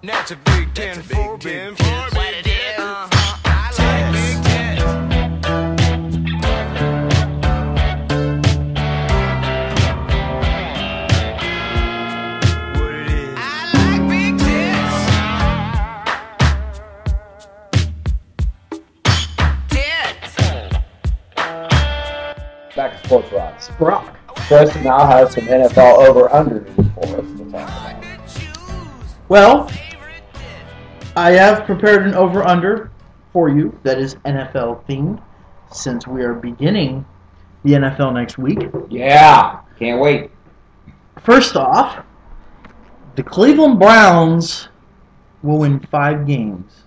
That's a Big Ten for Big Ten. What it is? I like Big Ten. What it is? I like Big Ten. Back to Sports Rocks. Brock. Preston now has some NFL over-under news for us to talk about. Well, I have prepared an over-under for you that is NFL themed, since we are beginning the NFL next week. Yeah, can't wait. First off, the Cleveland Browns will win 5 games.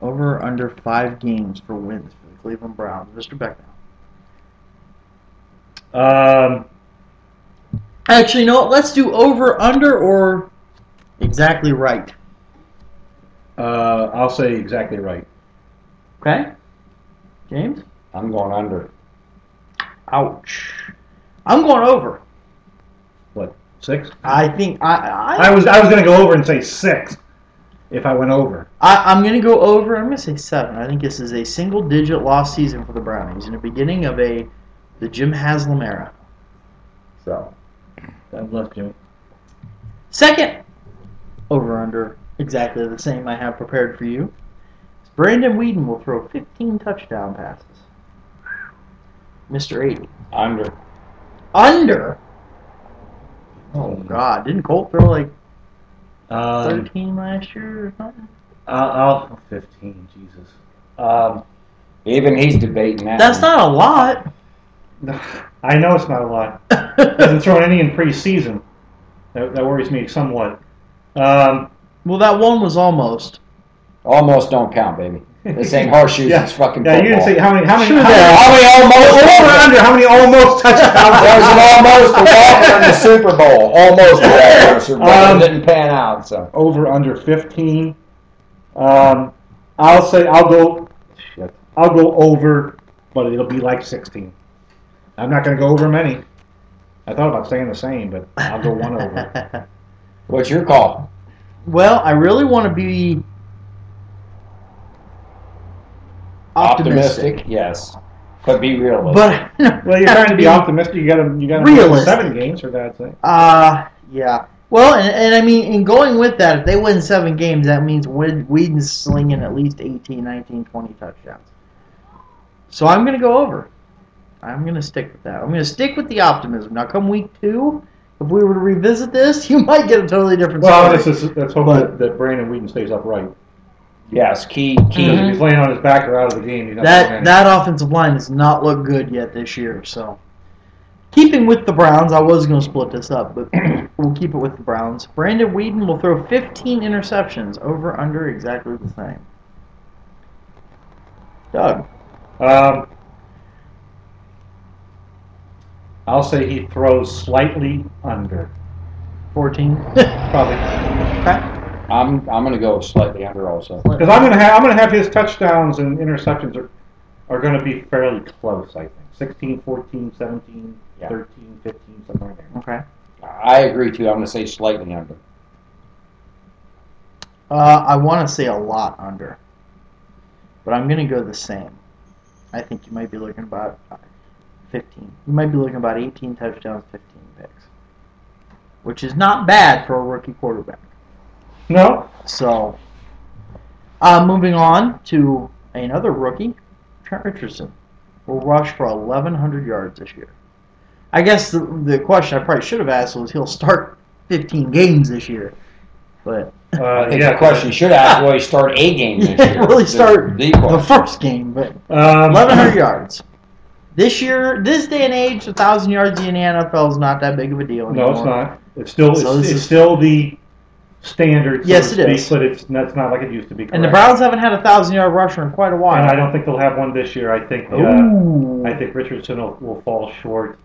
Over or under 5 games for wins for the Cleveland Browns. Mr. Beckman. Actually, you know what? Let's do over, under, or exactly right. I'll say exactly right. Okay? James? I'm going under. Ouch. I'm going over. What, 6? I think I was going to go over and say 6 if I went over. I'm going to go over. I'm going to say 7. I think this is a single-digit loss season for the Brownies in the beginning of the Jim Haslam era. So, God bless Jimmy. second over-under, exactly the same I have prepared for you. Brandon Weeden will throw 15 touchdown passes. Mr. 80. Under. Under? Oh, God. Didn't Colt throw like 13 last year or something? I'll 15, Jesus. Even he's debating that. That's not a lot. I know it's not a lot. Hasn't thrown any in preseason. That worries me somewhat. Well, that one was almost. Almost don't count, baby. This ain't horseshoes. Yeah. It's fucking Yeah, football. you didn't say how many almost? over under how many almost touchdowns. There's an almost to Walker in the Super Bowl. Almost to Walker in the Super Bowl. It didn't pan out. So Over under 15. I'll go over, but it'll be like 16. I'm not going to go over many. I thought about staying the same, but I'll go one over. what's your call? Well, I really want to be optimistic. Yes. But be realistic. But Well, you're trying to be optimistic. You got to win realistic. 7 games, for God's sake. Yeah. Well, and I mean, in going with that, if they win 7 games, that means Whedon's slinging at least 18, 19, 20 touchdowns. So I'm going to go over. I'm going to stick with that. I'm going to stick with the optimism. Now, come week 2, if we were to revisit this, you might get a totally different story. Well, let's hope that Brandon Weeden stays upright. Yes, key. If he's laying on his back or out of the game, he's not That offensive line does not look good yet this year. So, keeping with the Browns, I was going to split this up, but we'll keep it with the Browns. Brandon Weeden will throw 15 interceptions, over under exactly the same. Doug. I'll say he throws slightly under. 14. Probably. Okay. I'm going to go slightly under also. Because I'm gonna have his touchdowns and interceptions are going to be fairly close, I think. 16, 14, 17, 13, 15, somewhere there. Okay. I agree too. I'm going to say slightly under. I want to say a lot under, but I'm going to go the same. I think you might be looking about 15. You might be looking about 18 touchdowns, 15 picks, which is not bad for a rookie quarterback. No. So, moving on to another rookie, Trent Richardson will rush for 1,100 yards this year. I guess the question I probably should have asked was he'll start 15 games this year, but I think the question you should ask, will he start a game this year? will he start the the first game? But 1,100 yards. This year, this day and age, 1,000 yards in the NFL is not that big of a deal anymore. No, it's not. It's still So it's still the standard. Yes, so to it speak, is. But it's not like it used to be. And the correct. Browns haven't had a 1,000-yard rusher in quite a while. And I don't think they'll have one this year. I think Ooh. I think Richardson will fall short.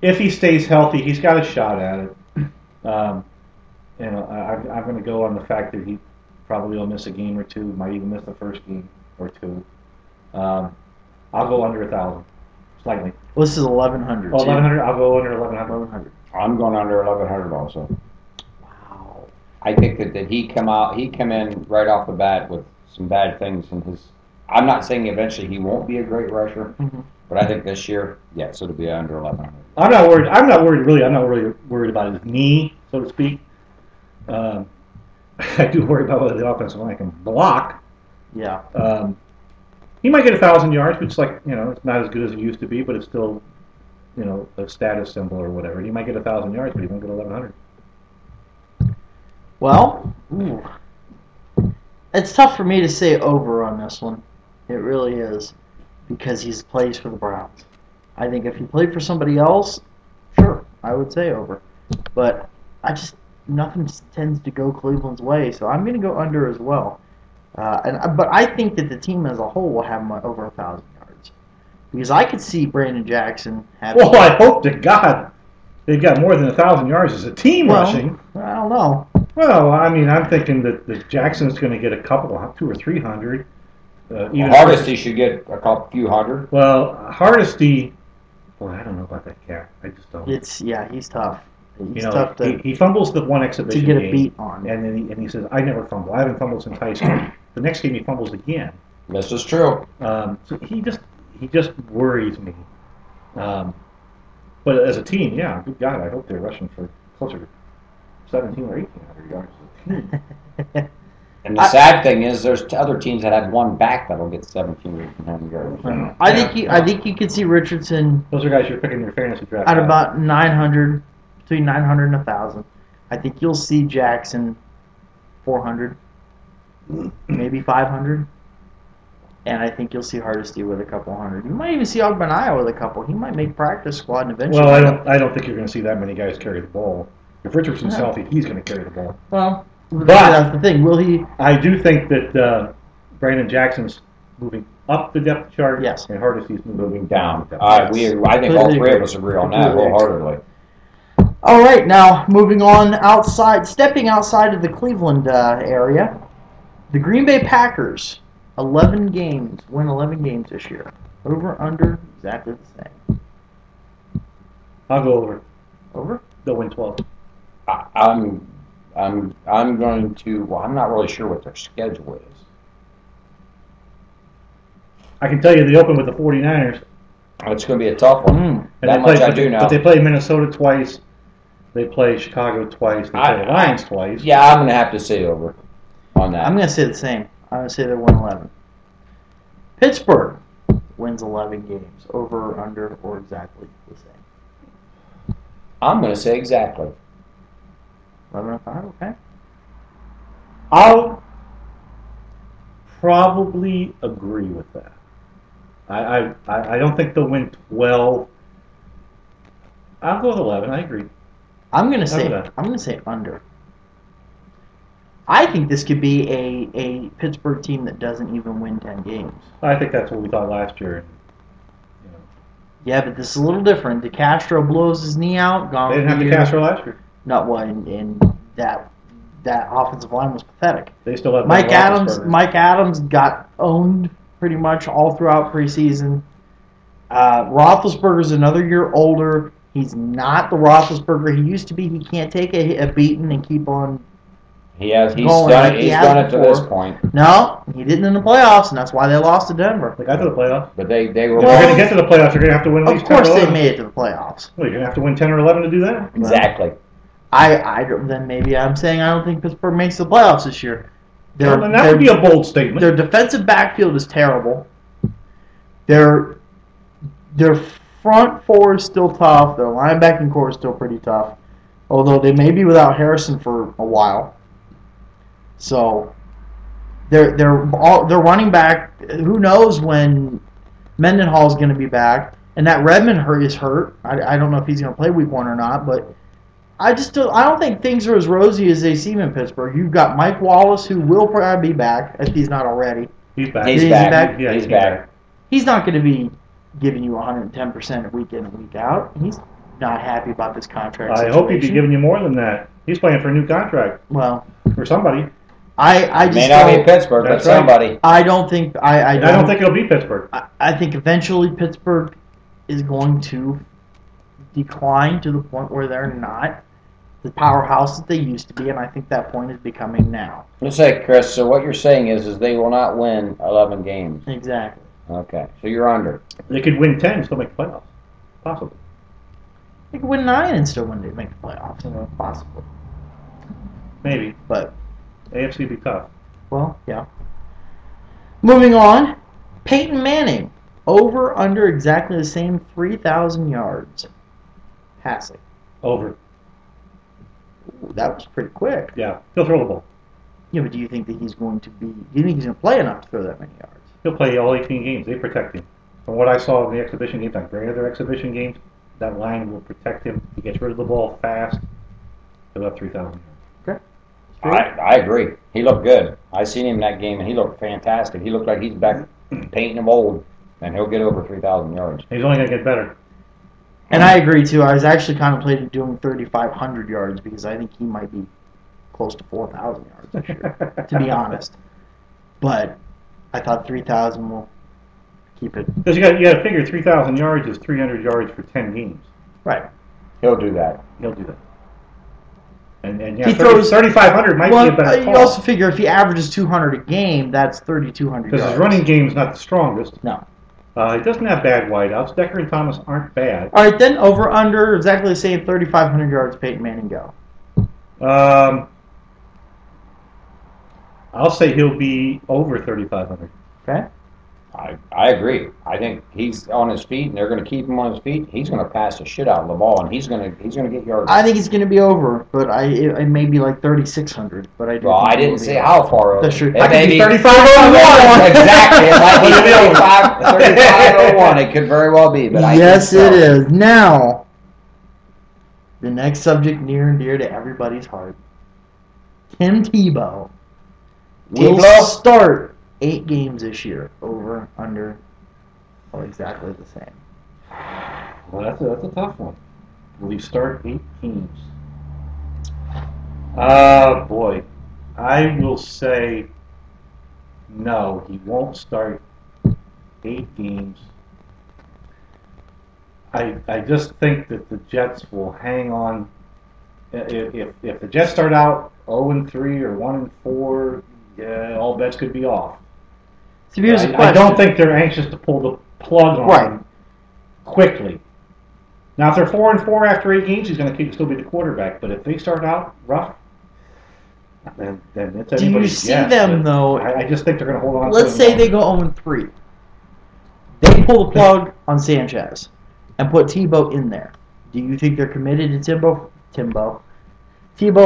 If he stays healthy, he's got a shot at it. I'm going to go on the fact that he probably will miss a game or two, might even miss the first game or two. I'll go under 1,000, slightly. Well, this is 1,100. Oh, 1,100. I'll go under 1,100. 1,100. I'm going under 1,100 also. Wow. I think that he come in right off the bat with some bad things in his. I'm not saying eventually he won't be a great rusher, but I think this year, yes, it'll be under 1,100. I'm not worried. I'm not really worried about his knee, so to speak. I do worry about whether the offensive line can block. Yeah. He might get 1,000 yards, which is like, it's not as good as it used to be, but it's still, a status symbol or whatever. He might get 1,000 yards, but he won't get 1,100. Well, it's tough for me to say over on this one. It really is, because he plays for the Browns. I think if he played for somebody else, sure, I would say over. But nothing tends to go Cleveland's way, so I'm going to go under as well. But I think that the team as a whole will have over 1,000 yards, because I could see Brandon Jackson having. Well, I hope to God they've got more than 1,000 yards as a team rushing. I don't know. Well, I mean, I'm thinking that Jackson's going to get a couple, 200 or 300. Hardesty should get a few hundred. Well, Hardesty. Well, I don't know about that cat. I just don't. He's tough. He's tough he fumbles the one exhibition to get game, a beat on, and then he says, "I never fumble. I haven't fumbled since high school." The next game he fumbles again. This is true. So he just worries me. But as a team, yeah, good God, I hope they're rushing for closer to 1,700 or 1,800 yards as a team. And the sad thing is, there's other teams that have one back that'll get 1,700 yards. I think you could see Richardson. Those are guys you're picking in your fantasy draft. At about 900, between 900 and 1,000. I think you'll see Jackson 400, maybe 500, and I think you'll see Hardesty with a couple hundred. You might even see Ogbenaya with a couple. He might make practice squad and eventually. Well, I don't think you're going to see that many guys carry the ball. If Richardson's healthy, he's going to carry the ball. Well, that's the thing. Will he? I do think that Brandon Jackson's moving up the depth chart. Yes. And Hardesty's moving down. I think all three of us agree on that wholeheartedly. All right, now moving on stepping outside of the Cleveland area, the Green Bay Packers, 11 games this year. Over, under, exactly the same. I'll go over. Over? They'll win 12. I'm going to. Well, I'm not really sure what their schedule is. I can tell you they open with the 49ers. It's going to be a tough one. That much I do know. But they play Minnesota twice. They play Chicago twice. They play the Lions twice. Yeah, I'm going to have to say over on that. I'm going to say the same. I'm going to say they win 11. Pittsburgh wins 11 games. Over, under, or exactly the same. I'm going to say exactly. 11 and 5, okay. I'll probably agree with that. I don't think they'll win 12. I'll go with 11. I agree. I'm gonna say under. I think this could be a Pittsburgh team that doesn't even win 10 games. I think that's what we thought last year. Yeah, but this is a little different. DeCastro blows his knee out. They didn't have DeCastro last year. Not one, and that offensive line was pathetic. They still have Mike Adams. Mike Adams got owned pretty much all throughout preseason. Roethlisberger's another year older. He's not the Roethlisberger he used to be. He can't take a beating and keep on. He's done it to this point. No, he didn't in the playoffs, and that's why they lost to Denver. They got to the playoffs. But they were. If you're going to get to the playoffs, you're going to have to win at least 10 or 11. Of course they made it to the playoffs. Well, you're going to have to win 10 or 11 to do that? Exactly. Then maybe I'm saying I don't think Pittsburgh makes the playoffs this year. Well, then that would be a bold statement. Their defensive backfield is terrible. Their front four is still tough. Their linebacking core is still pretty tough, although they may be without Harrison for a while. So they're running back. Who knows when Mendenhall is going to be back? And that Redmond is hurt. I don't know if he's going to play week 1 or not, but I don't think things are as rosy as they seem in Pittsburgh. You've got Mike Wallace, who will probably be back if he's not already. He's back. He's back. Yeah, he's back. He's not going to be giving you 110% week in and week out. He's not happy about this contract situation. I hope he'd be giving you more than that. He's playing for a new contract. Well, for somebody. I just may not be Pittsburgh, but somebody. I don't think I don't think it'll be Pittsburgh. I think eventually Pittsburgh is going to decline to the point where they're not the powerhouse that they used to be, and I think that point is becoming now. Let's say, Chris, so what you're saying is they will not win 11 games. Exactly. Okay, so you're under. They could win 10 and still make the playoffs. Possibly. They could win 9 and still win to make the playoffs. Possible. Maybe. But, AFC would be tough. well, yeah. Moving on, Peyton Manning, over under exactly the same 3,000 yards passing. Over. Ooh, that was pretty quick. Yeah. He'll throw the ball. Yeah, but do you think that he's going to be? Do you think he's going to play enough to throw that many yards? He'll play all 18 games. They protect him. From what I saw in the exhibition games, like great other exhibition games, that line will protect him. He gets rid of the ball fast. He'll have 3,000 yards. Okay. I agree. He looked good. I seen him in that game, and he looked fantastic. He looked like he's back painting him old, and he'll get over 3,000 yards. He's only going to get better. And I agree too. I was actually contemplating doing 3,500 yards because I think he might be close to 4,000 yards this year, to be honest. But I thought 3,000 will keep it Because you got to figure 3,000 yards is 300 yards for 10 games. right. He'll do that. He'll do that. And He yeah, throws- 3,500 might Well, be a better you call. also figure if he averages 200 a game, that's 3,200 Because yards. his running game's not the strongest. No. He doesn't have bad wideouts. Decker and Thomas aren't bad. All right, then over under exactly the same 3,500 yards. Peyton Manning go. I'll say he'll be over 3,500. Okay. I agree. I think he's on his feet, and they're going to keep him on his feet. He's going to pass the shit out of the ball, and he's going to get yards. I think it's going to be over, but it may be like 3,600. But I do. Well, think I it didn't will be say over. how far over. That's true. It I may could be be 35-01. Exactly. It might be 35-01. It could very well be, but I Yes, think so. it is. Now, the next subject near and dear to everybody's heart. Tim Tebow will Tebow? start 8 games this year. Over, under, or exactly the same. Well, that's a tough one. Will he start 8 teams? Boy. I will say no, he won't start 8 games. I just think that the Jets will hang on. If the Jets start out 0-3 or 1-4, yeah, all bets could be off. So here's a I question. don't think they're anxious to pull the plug on Right. him quickly. Now, if they're 4-4 after 8 games, he's going to still be the quarterback. But if they start out rough, then it's Do you anybody's see guess. them, But though? I just think they're going to hold on. Let's to say him. they go 0-3. They pull the plug on Sanchez and put Tebow in there. Do you think they're committed to Tebow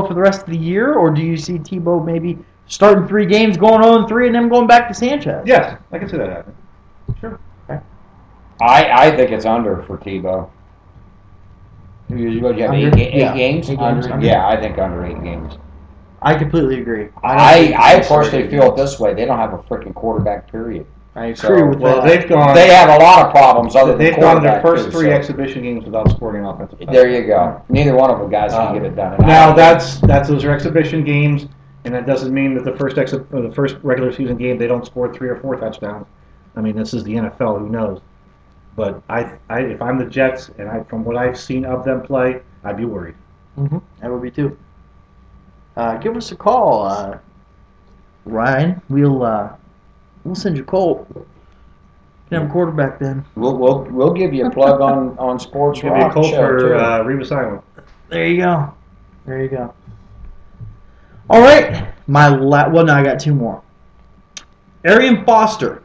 for the rest of the year, or do you see Tebow maybe starting 3 games, going 0-3, and then going back to Sanchez? Yes, I can see that happen. Sure. I think it's under for Tebow. You have Under? 8 Yeah. games? 8 games, under. Yeah, I think under 8 games. I completely agree. I personally feel it this way. They don't have a freaking quarterback, period. I agree So, with Well, that. they've gone. They have a lot of problems other than They've gone their quarterback, first too, 3 so- exhibition games without scoring an offensive touchdown. There you go. Neither one of them guys can get it done. Now that's those are exhibition games, and that doesn't mean that the first regular season game they don't score 3 or 4 touchdowns. I mean, this is the NFL. Who knows? But if I'm the Jets, and from what I've seen of them play, I'd be worried. That would be too. Give us a call, Ryan. We'll send you a call. Can have a quarterback then. We'll give you a plug on Sports Give me a Rock call show, for too. Revis Island. There you go. There you go. All right. Well, now I got 2 more. Arian Foster,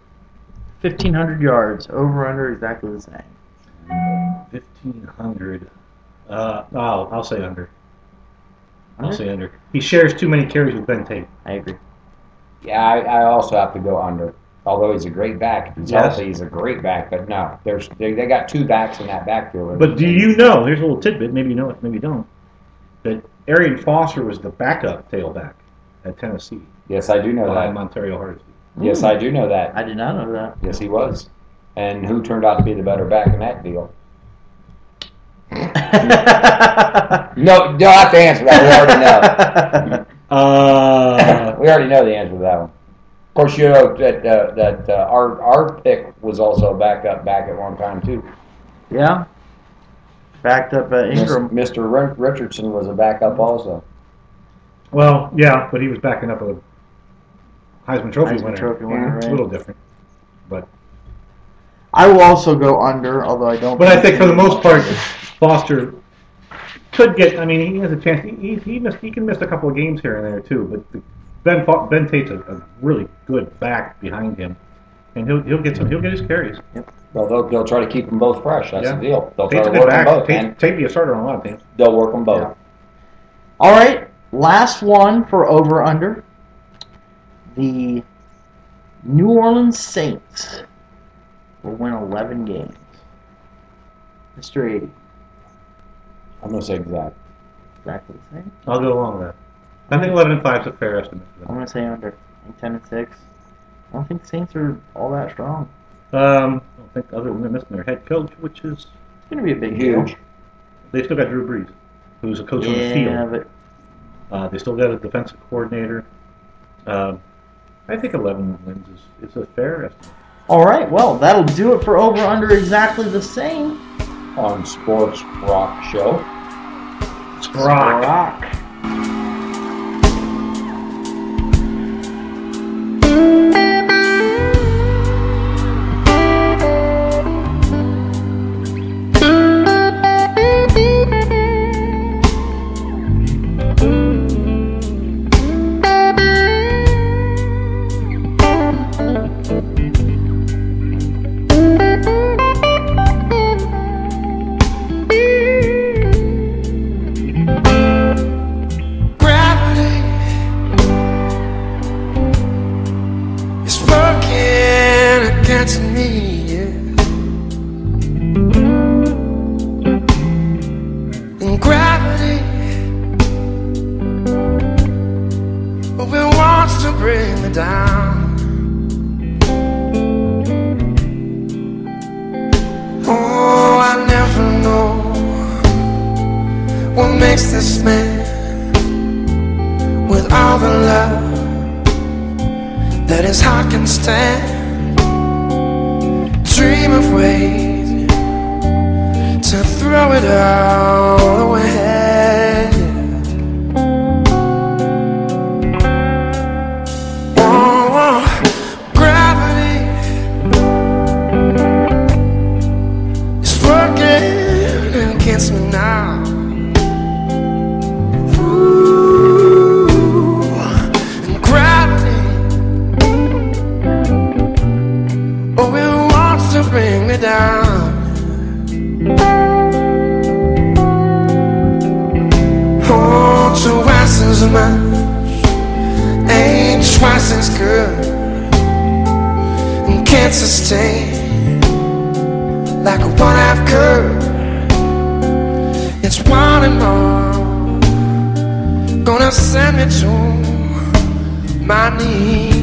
1,500 yards, over under exactly the same. 1,500. I'll say under. I'll say under. He shares too many carries with Ben Tate. I agree. Yeah, I also have to go under. Although he's a great back. If he's Yes. healthy, he's a great back. But no, they got 2 backs in that backfield. But do you know? Here's a little tidbit. Maybe you know it. Maybe you don't. That Arian Foster was the backup tailback at Tennessee Yes, I do know behind that. Montario Hardesty. Yes, I do know that. I did not know that. Yes, he was. And who turned out to be the better back in that deal? No, you don't have to answer that. We already know. We already know the answer to that one. Of course, you know that our pick was also a backup back at one time too. Yeah. backed up Ingram. Mr. Richardson was a backup also. Well, yeah, but he was backing up a Heisman Trophy Heisman winner. Trophy winner, It's a right. little different. But I will also go under, although I don't. I think for the most part, Foster could get. I mean, he has a chance. He can miss a couple of games here and there too. But Ben Tate's a really good back behind him, and he'll get his carries. They'll try to keep them both fresh. That's Yeah. the deal. They'll try Tate's to a good work them back. both. And Tate be a starter on a lot of teams. they'll work them both. Yeah. All right, last one for over under. The New Orleans Saints will win 11 games. Mr. 80. I'm going to say exact. Exactly the same. I'll go along with that. I think 11-5 is a fair estimate for I'm them. going to say under. I think 10-6. I don't think the Saints are all that strong. I don't think other than missing their head coach, which is It's going to be a big Huge. deal. they still got Drew Brees, who's a coach on the Yeah, field. but They still got a defensive coordinator. I think 11 wins is a fair estimate. all right. Well, that'll do it for over under exactly the same. On Sports Rock Show. Rock. Gravity is working against me. And gravity, oh, it wants to bring me down. Oh, I never know what makes this man, with all the love that his heart can stand, dream of ways to throw it all away. Oh, gravity is working against me now. And gravity, oh, it wants to bring me down. Oh, twice as much ain't twice as good, and can't sustain like a one-half curve. It's wanting more, gonna send me to my knees.